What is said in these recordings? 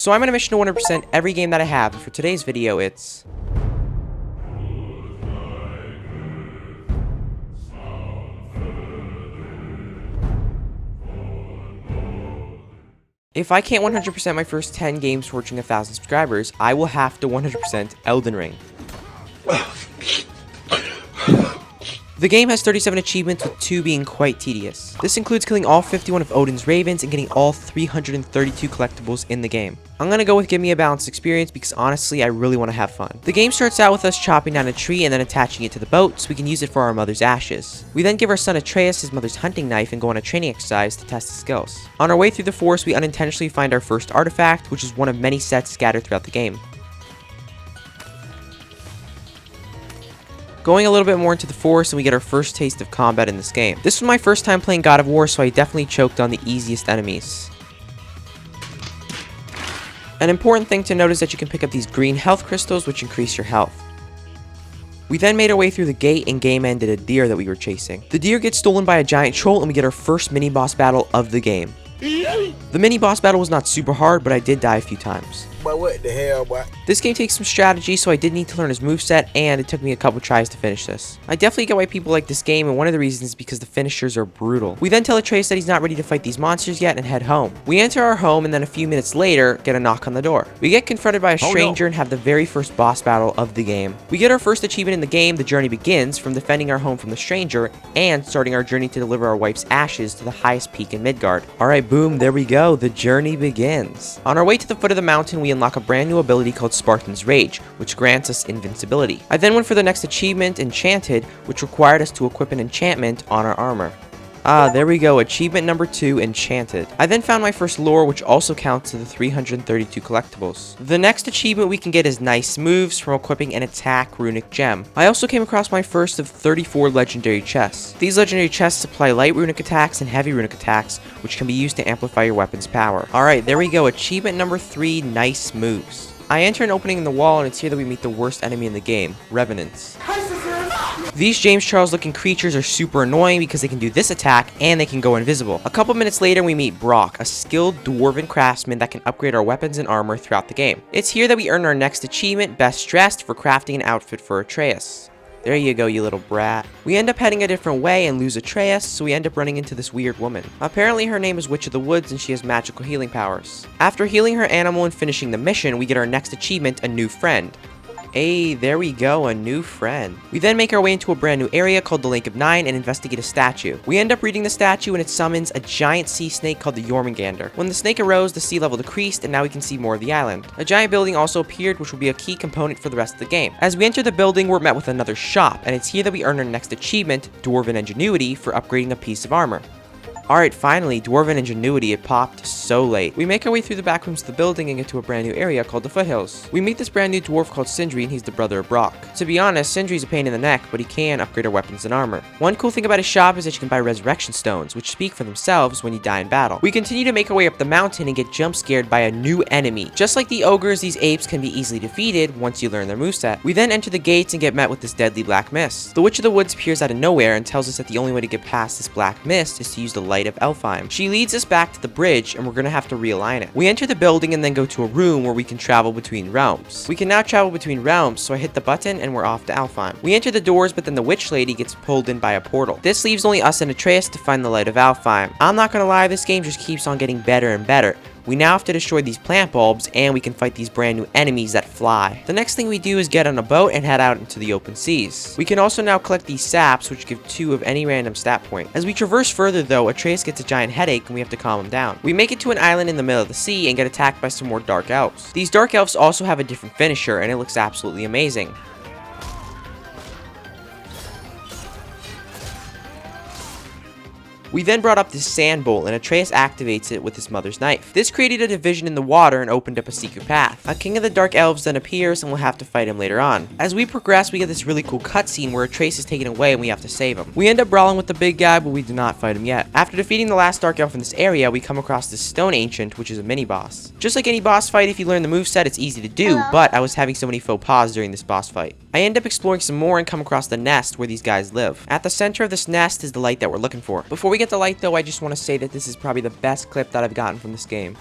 So I'm on a mission to 100% every game that I have, and for today's video, it's... If I can't 100% my first 10 games for reaching 1,000 subscribers, I will have to 100% Elden Ring. The game has 37 achievements, with 2 being quite tedious. This includes killing all 51 of Odin's ravens and getting all 332 collectibles in the game. I'm gonna go with give me a balanced experience because honestly I really want to have fun. The game starts out with us chopping down a tree and then attaching it to the boat so we can use it for our mother's ashes. We then give our son Atreus his mother's hunting knife and go on a training exercise to test his skills. On our way through the forest we unintentionally find our first artifact, which is one of many sets scattered throughout the game. Going a little bit more into the forest and we get our first taste of combat in this game. This was my first time playing God of War, so I definitely choked on the easiest enemies. An important thing to note is that you can pick up these green health crystals which increase your health. We then made our way through the gate and game ended a deer that we were chasing. The deer gets stolen by a giant troll and we get our first mini boss battle of the game. The mini boss battle was not super hard, but I did die a few times. But what the hell, boy? This game takes some strategy, so I did need to learn his moveset, and it took me a couple tries to finish this. I definitely get why people like this game, and one of the reasons is because the finishers are brutal. We then tell Atreus that he's not ready to fight these monsters yet and head home. We enter our home, and then a few minutes later, get a knock on the door. We get confronted by a stranger and have the very first boss battle of the game. We get our first achievement in the game, The Journey Begins, from defending our home from the stranger, and starting our journey to deliver our wife's ashes to the highest peak in Midgard. Alright, boom, there we go, The Journey Begins. On our way to the foot of the mountain, we unlock a brand new ability called Spartan's Rage, which grants us invincibility. I then went for the next achievement, Enchanted, which required us to equip an enchantment on our armor. There we go, achievement number 2, Enchanted. I then found my first lore, which also counts to the 332 collectibles. The next achievement we can get is Nice Moves from equipping an attack runic gem. I also came across my first of 34 legendary chests. These legendary chests supply light runic attacks and heavy runic attacks, which can be used to amplify your weapon's power. Alright, there we go, achievement number 3, Nice Moves. I enter an opening in the wall and it's here that we meet the worst enemy in the game, Revenants. These James Charles looking creatures are super annoying because they can do this attack and they can go invisible. A couple minutes later we meet Brock, a skilled dwarven craftsman that can upgrade our weapons and armor throughout the game. It's here that we earn our next achievement, Best Dressed, for crafting an outfit for Atreus. There you go, you little brat. We end up heading a different way and lose Atreus, so we end up running into this weird woman. Apparently her name is Witch of the Woods and she has magical healing powers. After healing her animal and finishing the mission, we get our next achievement, A New Friend. Hey, there we go, a new friend. We then make our way into a brand new area called the Lake of Nine and investigate a statue. We end up reading the statue and it summons a giant sea snake called the Jormungandr. When the snake arose, the sea level decreased and now we can see more of the island. A giant building also appeared, which will be a key component for the rest of the game. As we enter the building, we're met with another shop, and it's here that we earn our next achievement, Dwarven Ingenuity, for upgrading a piece of armor. Alright, finally, Dwarven Ingenuity, it popped so late. We make our way through the back rooms of the building and get to a brand new area called the Foothills. We meet this brand new dwarf called Sindri and he's the brother of Brock. To be honest, Sindri's a pain in the neck, but he can upgrade our weapons and armor. One cool thing about his shop is that you can buy resurrection stones, which speak for themselves when you die in battle. We continue to make our way up the mountain and get jump scared by a new enemy. Just like the ogres, these apes can be easily defeated once you learn their moveset. We then enter the gates and get met with this deadly black mist. The Witch of the Woods appears out of nowhere and tells us that the only way to get past this black mist is to use the light of Elfheim. She leads us back to the bridge and we're gonna have to realign it. We enter the building and then go to a room where we can travel between realms. We can now travel between realms, so I hit the button and we're off to Alfheim. We enter the doors, but then the witch lady gets pulled in by a portal. This leaves only us and Atreus to find the light of Alfheim. I'm not gonna lie, this game just keeps on getting better and better. We now have to destroy these plant bulbs and we can fight these brand new enemies that fly. The next thing we do is get on a boat and head out into the open seas. We can also now collect these saps, which give 2 of any random stat point. As we traverse further though, Atreus gets a giant headache and we have to calm him down. We make it to an island in the middle of the sea and get attacked by some more dark elves. These dark elves also have a different finisher and it looks absolutely amazing. We then brought up this sand bolt and Atreus activates it with his mother's knife. This created a division in the water and opened up a secret path. A king of the dark elves then appears and we'll have to fight him later on. As we progress, we get this really cool cutscene where Atreus is taken away and we have to save him. We end up brawling with the big guy, but we do not fight him yet. After defeating the last dark elf in this area, we come across this stone ancient, which is a mini boss. Just like any boss fight, if you learn the moveset, it's easy to do, but I was having so many faux pas during this boss fight. I end up exploring some more and come across the nest where these guys live. At the center of this nest is the light that we're looking for. Before we get the light though, I just want to say that this is probably the best clip that I've gotten from this game.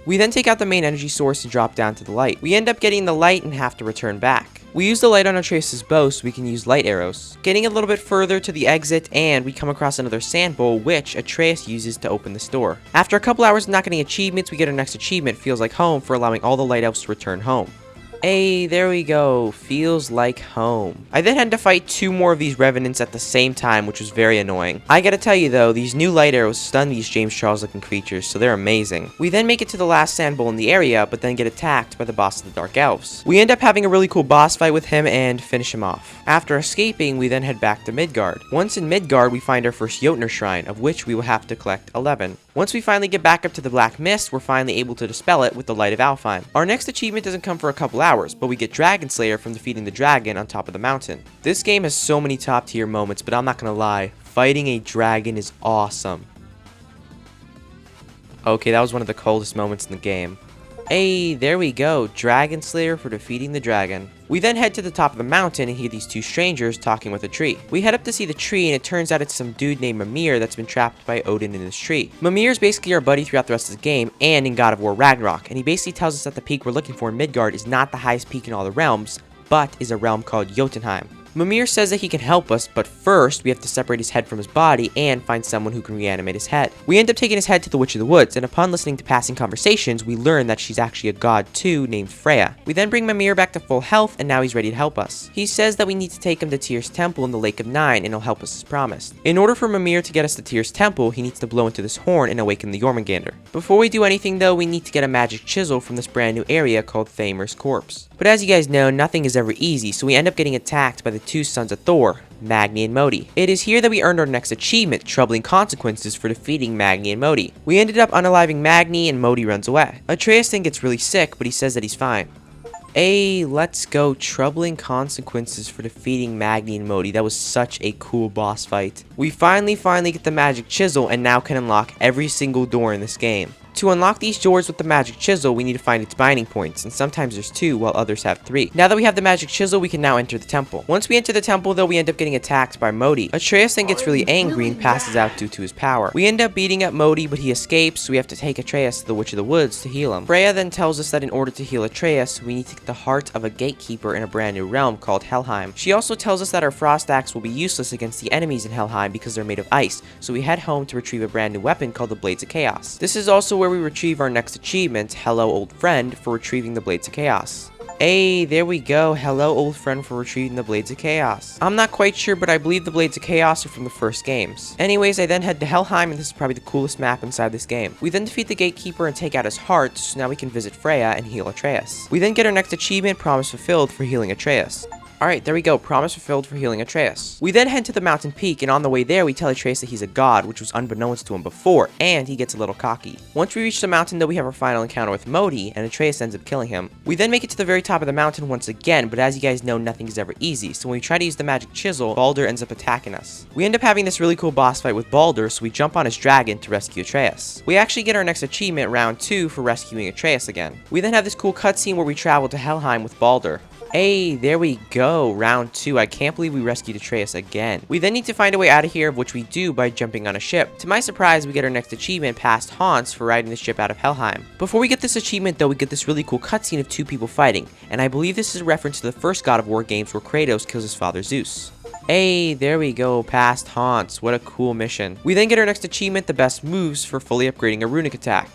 We then take out the main energy source and drop down to the light. We end up getting the light and have to return back. We use the light on Atreus' bow so we can use light arrows. Getting a little bit further to the exit, and we come across another sand bowl, which Atreus uses to open this door. After a couple hours of not getting achievements, we get our next achievement, Feels Like Home, for allowing all the light elves to return home. Hey, there we go. Feels like home. I then had to fight 2 more of these revenants at the same time, which was very annoying. I gotta tell you though, these new light arrows stun these James Charles looking creatures, so they're amazing. We then make it to the last sand bowl in the area, but then get attacked by the boss of the Dark Elves. We end up having a really cool boss fight with him and finish him off. After escaping, we then head back to Midgard. Once in Midgard, we find our first Jotnar shrine, of which we will have to collect 11. Once we finally get back up to the Black Mist, we're finally able to dispel it with the Light of Alfheim. Our next achievement doesn't come for a couple hours, but we get Dragon Slayer from defeating the dragon on top of the mountain. This game has so many top tier moments, but I'm not gonna lie, fighting a dragon is awesome. Okay, that was one of the coldest moments in the game. Hey, there we go, Dragon Slayer for defeating the dragon. We then head to the top of the mountain and hear these 2 strangers talking with a tree. We head up to see the tree, and it turns out it's some dude named Mimir that's been trapped by Odin in this tree. Mimir is basically our buddy throughout the rest of the game and in God of War Ragnarok, and he basically tells us that the peak we're looking for in Midgard is not the highest peak in all the realms, but is a realm called Jotunheim. Mimir says that he can help us, but first we have to separate his head from his body and find someone who can reanimate his head. We end up taking his head to the Witch of the Woods, and upon listening to passing conversations, we learn that she's actually a god too, named Freya. We then bring Mimir back to full health, and now he's ready to help us. He says that we need to take him to Tyr's temple in the Lake of Nine, and he'll help us as promised. In order for Mimir to get us to Tyr's temple, he needs to blow into this horn and awaken the Jormungandr. Before we do anything though, we need to get a magic chisel from this brand new area called Thamer's Corpse. But as you guys know, nothing is ever easy, so we end up getting attacked by the 2 sons of Thor, Magni and Modi. It is here that we earned our next achievement, Troubling Consequences, for defeating Magni and Modi. We ended up unaliving Magni, and Modi runs away. Atreus then gets really sick, but he says that he's fine. Hey, let's go. Troubling Consequences for defeating Magni and Modi. That was such a cool boss fight. We finally get the magic chisel and now can unlock every single door in this game. To unlock these doors with the magic chisel, we need to find its binding points, and sometimes there's 2 while others have 3. Now that we have the magic chisel, we can now enter the temple. Once we enter the temple though, we end up getting attacked by Modi. Atreus then gets really angry and passes out due to his power. We end up beating up Modi, but he escapes, so we have to take Atreus to the Witch of the Woods to heal him. Freya then tells us that in order to heal Atreus, we need to get the heart of a gatekeeper in a brand new realm called Helheim. She also tells us that our frost axe will be useless against the enemies in Helheim because they're made of ice, so we head home to retrieve a brand new weapon called the Blades of Chaos. This is also where we retrieve our next achievement, Hello Old Friend, for retrieving the Blades of Chaos. Hey, there we go. Hello old friend for retrieving the Blades of Chaos. I'm not quite sure, but I believe the Blades of Chaos are from the first games. Anyways, I then head to Helheim, and this is probably the coolest map inside this game. We then defeat the gatekeeper and take out his heart, so now we can visit Freya and heal Atreus. We then get our next achievement, Promise Fulfilled, for healing Atreus. Alright, there we go. Promise fulfilled for healing Atreus. We then head to the mountain peak, and on the way there, we tell Atreus that he's a god, which was unbeknownst to him before, and he gets a little cocky. Once we reach the mountain, though, we have our final encounter with Modi, and Atreus ends up killing him. We then make it to the very top of the mountain once again, but as you guys know, nothing is ever easy, so when we try to use the magic chisel, Baldur ends up attacking us. We end up having this really cool boss fight with Baldur, so we jump on his dragon to rescue Atreus. We actually get our next achievement, round 2, for rescuing Atreus again. We then have this cool cutscene where we travel to Helheim with Baldur. Hey, there we go, round 2. I can't believe we rescued Atreus again. We then need to find a way out of here, which we do by jumping on a ship. To my surprise, we get our next achievement, past Hans, for riding the ship out of Helheim. Before we get this achievement though, we get this really cool cutscene of 2 people fighting, and I believe this is a reference to the first God of War games where Kratos kills his father Zeus. Hey, there we go, past Hans. What a cool mission. We then get our next achievement, the best moves, for fully upgrading a runic attack.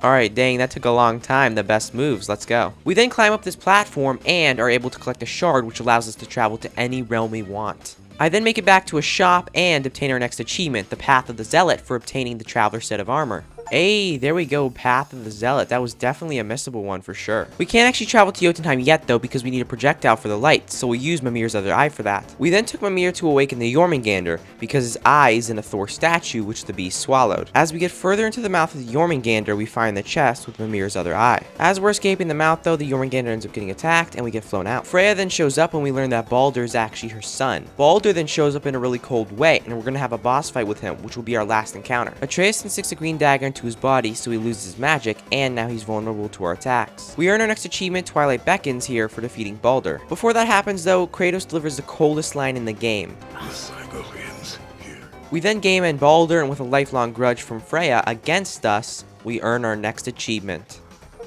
Alright, dang, that took a long time. The best moves, let's go. We then climb up this platform and are able to collect a shard, which allows us to travel to any realm we want. I then make it back to a shop and obtain our next achievement, the Path of the Zealot, for obtaining the Traveler set of armor. Hey, there we go, Path of the Zealot. That was definitely a missable one for sure. We can't actually travel to Jotunheim yet though, because we need a projectile for the light, so we'll use Mimir's other eye for that. We then took Mimir to awaken the Jormungandr, because his eye is in a Thor statue which the beast swallowed. As we get further into the mouth of the Jormungandr, we find the chest with Mimir's other eye. As we're escaping the mouth though, the Jormungandr ends up getting attacked and we get flown out. Freya then shows up and we learn that Baldur is actually her son. Baldur then shows up in a really cold way, and we're gonna have a boss fight with him, which will be our last encounter. Atreus then sticks a green dagger into his body, so he loses his magic, and now he's vulnerable to our attacks. We earn our next achievement, Twilight Beckons, here for defeating Baldur. Before that happens though, Kratos delivers the coldest line in the game. The cycle ends here. We then game in Baldur, and with a lifelong grudge from Freya against us, we earn our next achievement.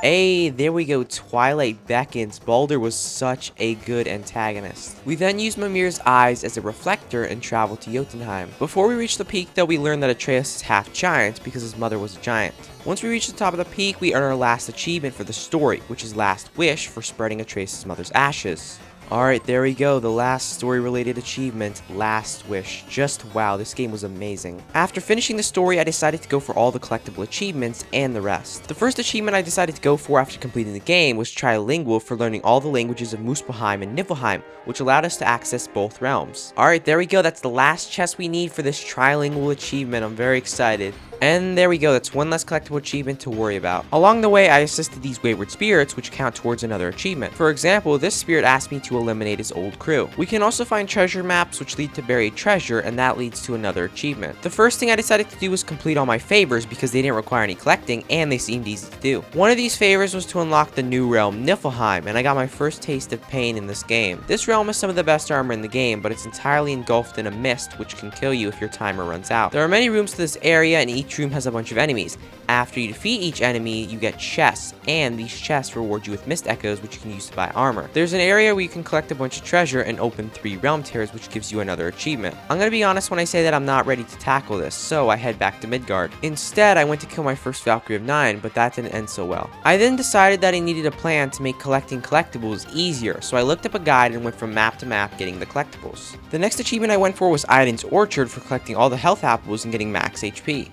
Hey, there we go, Twilight Beckons. Baldur was such a good antagonist. We then use Mimir's eyes as a reflector and travel to Jotunheim. Before we reach the peak though, we learn that Atreus is half giant because his mother was a giant. Once we reach the top of the peak, we earn our last achievement for the story, which is Last Wish for spreading Atreus' mother's ashes. Alright, there we go, the last story-related achievement, Last Wish. Just wow, this game was amazing. After finishing the story, I decided to go for all the collectible achievements and the rest. The first achievement I decided to go for after completing the game was Trilingual for learning all the languages of Muspelheim and Niflheim, which allowed us to access both realms. Alright, there we go, that's the last chest we need for this Trilingual achievement. I'm very excited. And there we go, that's one less collectible achievement to worry about. Along the way, I assisted these wayward spirits, which count towards another achievement. For example, this spirit asked me to eliminate his old crew. We can also find treasure maps, which lead to buried treasure, and that leads to another achievement. The first thing I decided to do was complete all my favors because they didn't require any collecting, and they seemed easy to do. One of these favors was to unlock the new realm, Niflheim, and I got my first taste of pain in this game. This realm has some of the best armor in the game, but it's entirely engulfed in a mist, which can kill you if your timer runs out. There are many rooms to this area, and each room has a bunch of enemies. After you defeat each enemy, you get chests, and these chests reward you with mist echoes, which you can use to buy armor. There's an area where you can collect a bunch of treasure and open 3 realm tears, which gives you another achievement. I'm gonna be honest when I say that I'm not ready to tackle this, so I head back to Midgard. Instead, I went to kill my first Valkyrie of 9, but that didn't end so well. I then decided that I needed a plan to make collecting collectibles easier, so I looked up a guide and went from map to map getting the collectibles. The next achievement I went for was Iden's Orchard for collecting all the health apples and getting max HP.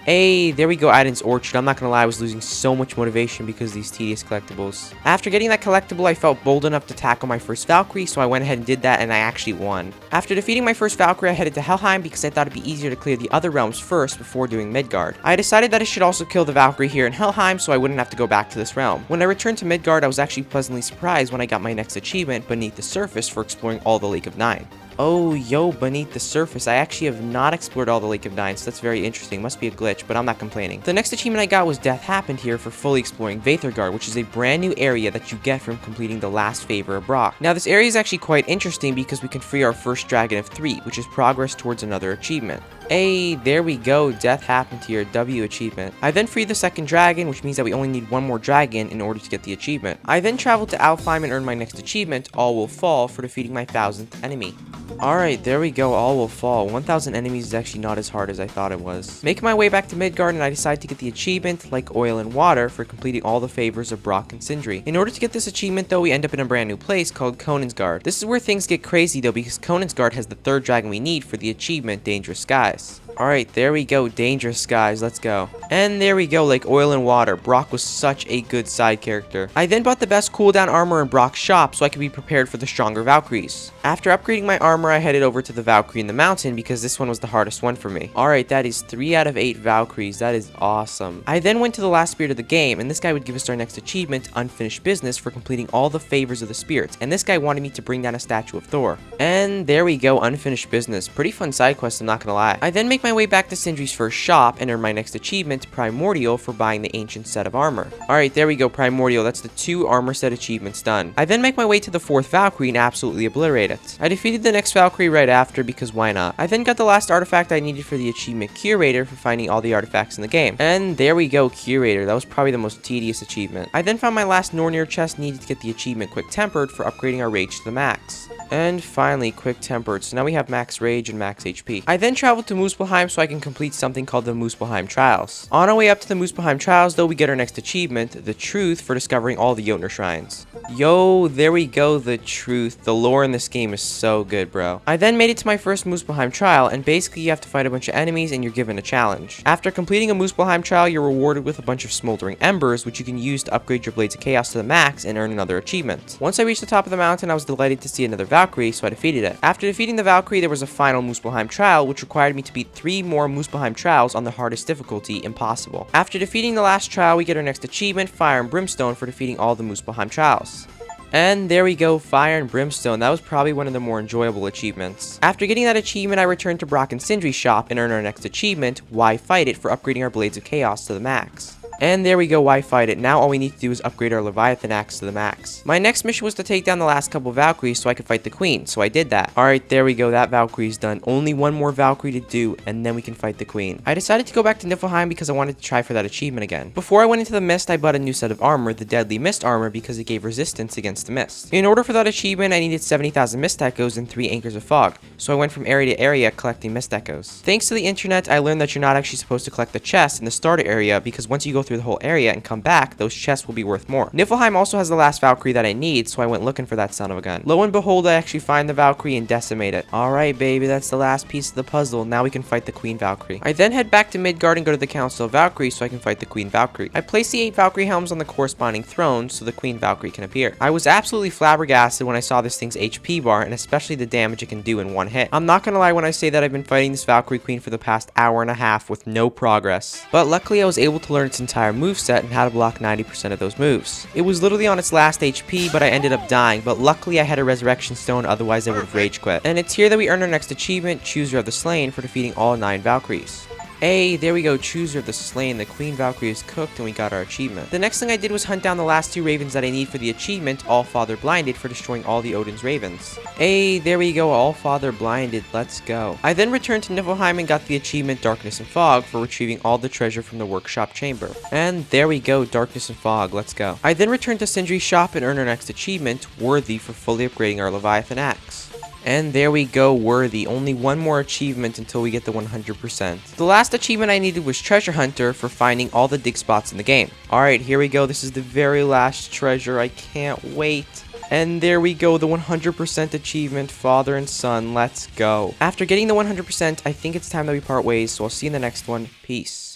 Hey, there we go, Iden's Orchard. I'm not gonna lie, I was losing so much motivation because of these tedious collectibles. After getting that collectible, I felt bold enough to tackle my first Valkyrie, so I went ahead and did that, and I actually won. After defeating my first Valkyrie, I headed to Helheim because I thought it'd be easier to clear the other realms first before doing Midgard. I decided that I should also kill the Valkyrie here in Helheim so I wouldn't have to go back to this realm. When I returned to Midgard, I was actually pleasantly surprised when I got my next achievement, Beneath the Surface, for exploring all the Lake of Nine. Oh, yo, Beneath the Surface. I actually have not explored all the Lake of Nine, so that's very interesting. Must be a glitch, but I'm not complaining. The next achievement I got was Death Happened Here for fully exploring Veithurgard, which is a brand new area that you get from completing the last favor of Brock. Now, this area is actually quite interesting because we can free our first dragon of 3, which is progress towards another achievement. Hey, there we go, Death Happened Here, W achievement. I then freed the second dragon, which means that we only need one more dragon in order to get the achievement. I then traveled to Alfheim and earned my next achievement, All Will Fall, for defeating my 1000th enemy. Alright, there we go, All Will Fall. 1000 enemies is actually not as hard as I thought it was. Making my way back to Midgard, and I decided to get the achievement, Like Oil and Water, for completing all the favors of Brock and Sindri. In order to get this achievement though, we end up in a brand new place called Konansgard. This is where things get crazy though, because Konansgard has the 3rd dragon we need for the achievement, Dangerous Skies. Alright, there we go, Dangerous Skies, let's go. And there we go, Like Oil and Water. Brock was such a good side character. I then bought the best cooldown armor in Brock's shop so I could be prepared for the stronger Valkyries. After upgrading my armor, I headed over to the Valkyrie in the mountain because this one was the hardest one for me. Alright, that is 3 out of 8 Valkyries, that is awesome. I then went to the last spirit of the game, and this guy would give us our next achievement, Unfinished Business, for completing all the favors of the spirits, and this guy wanted me to bring down a statue of Thor. And there we go, Unfinished Business. Pretty fun side quest, I'm not gonna lie. I then make my way back to Sindri's first shop and earn my next achievement, Primordial, for buying the ancient set of armor. Alright, there we go, Primordial. That's the 2 armor set achievements done. I then make my way to the 4th Valkyrie and absolutely obliterate it. I defeated the next Valkyrie right after because why not? I then got the last artifact I needed for the achievement, Curator, for finding all the artifacts in the game. And there we go, Curator. That was probably the most tedious achievement. I then found my last Nornir chest needed to get the achievement, Quick Tempered, for upgrading our rage to the max. And finally, Quick Tempered, so now we have max rage and max HP. I then traveled to Muspelheim so I can complete something called the Muspelheim Trials. On our way up to the Muspelheim Trials though, we get our next achievement, The Truth, for discovering all the Jotnar shrines. Yo, there we go, The Truth. The lore in this game is so good, bro. I then made it to my first Muspelheim trial, and basically you have to fight a bunch of enemies and you're given a challenge. After completing a Muspelheim trial, you're rewarded with a bunch of smoldering embers, which you can use to upgrade your Blades of Chaos to the max and earn another achievement. Once I reached the top of the mountain, I was delighted to see another Valkyrie, so I defeated it. After defeating the Valkyrie, there was a final Muspelheim trial, which required me to beat 3 more Muspelheim trials on the hardest difficulty, Impossible. After defeating the last trial, we get our next achievement, Fire and Brimstone, for defeating all the Muspelheim trials. And there we go, Fire and Brimstone. That was probably one of the more enjoyable achievements. After getting that achievement, I returned to Brock and Sindri's shop and earned our next achievement, Why Fight It, for upgrading our Blades of Chaos to the max. And there we go, why fight it? Now all we need to do is upgrade our Leviathan axe to the max. My next mission was to take down the last couple Valkyries so I could fight the queen, so I did that. Alright, there we go, that Valkyrie's done. Only one more Valkyrie to do, and then we can fight the queen. I decided to go back to Niflheim because I wanted to try for that achievement again. Before I went into the mist, I bought a new set of armor, the Deadly Mist armor, because it gave resistance against the mist. In order for that achievement, I needed 70,000 mist echoes and 3 anchors of fog, so I went from area to area collecting mist echoes. Thanks to the internet, I learned that you're not actually supposed to collect the chests in the starter area because once you go through the whole area and come back, those chests will be worth more. Niflheim also has the last Valkyrie that I need, so I went looking for that son of a gun. Lo and behold, I actually find the Valkyrie and decimate it. Alright, baby, that's the last piece of the puzzle. Now we can fight the Queen Valkyrie. I then head back to Midgard and go to the Council of Valkyrie so I can fight the Queen Valkyrie. I place the 8 Valkyrie helms on the corresponding throne so the Queen Valkyrie can appear. I was absolutely flabbergasted when I saw this thing's HP bar and especially the damage it can do in one hit. I'm not gonna lie when I say that I've been fighting this Valkyrie Queen for the past hour and a half with no progress. But luckily I was able to learn its entire moveset and how to block 90% of those moves. It was literally on its last HP, but I ended up dying, but luckily I had a resurrection stone, otherwise I would have rage quit. And it's here that we earn our next achievement, Chooser of the Slain, for defeating all 9 Valkyries. Hey, there we go, Chooser of the Slain, the Queen Valkyrie is cooked and we got our achievement. The next thing I did was hunt down the last 2 ravens that I need for the achievement, All-Father Blinded, for destroying all the Odin's ravens. Hey, there we go, All-Father Blinded, let's go. I then returned to Niflheim and got the achievement Darkness and Fog for retrieving all the treasure from the workshop chamber. And there we go, Darkness and Fog, let's go. I then returned to Sindri's shop and earned our next achievement, Worthy, for fully upgrading our Leviathan axe. And there we go, Worthy. Only one more achievement until we get the 100%. The last achievement I needed was Treasure Hunter for finding all the dig spots in the game. Alright, here we go. This is the very last treasure. I can't wait. And there we go, the 100% achievement, Father and Son. Let's go. After getting the 100%, I think it's time that we part ways, so I'll see you in the next one. Peace.